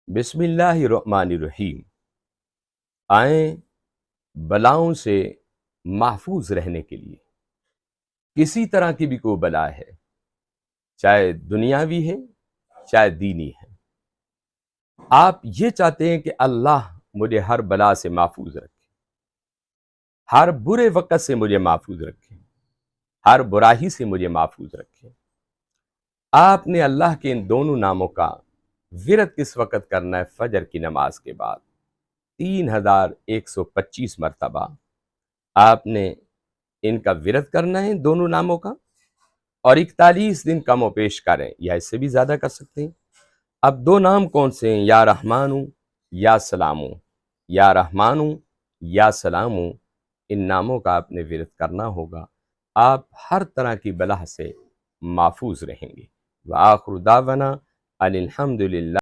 बिस्मिल्लाहिर्रहमानिर्रहीम। आए बलाओं से महफूज रहने के लिए। किसी तरह की भी कोई बला है, चाहे दुनियावी है चाहे दीनी है, आप ये चाहते हैं कि अल्लाह मुझे हर बला से महफूज रखे, हर बुरे वक़्त से मुझे महफूज रखे, हर बुराई से मुझे महफूज रखे। आपने अल्लाह के इन दोनों नामों का विरद किस वक़्त करना है? फजर की नमाज के बाद 3125 मरतबा आपने इनका विरद करना है, दोनों नामों का, और 41 दिन कम और पेश करें या इससे भी ज्यादा कर सकते हैं। अब दो नाम कौन से हैं? या रहमानु या सलामु। या रहमानु या सलामु, इन नामों का आपने विरद करना होगा। आप हर तरह की बला से महफूज रहेंगे। व आखिरु दावना अनिल हम्दुलिल्लाह।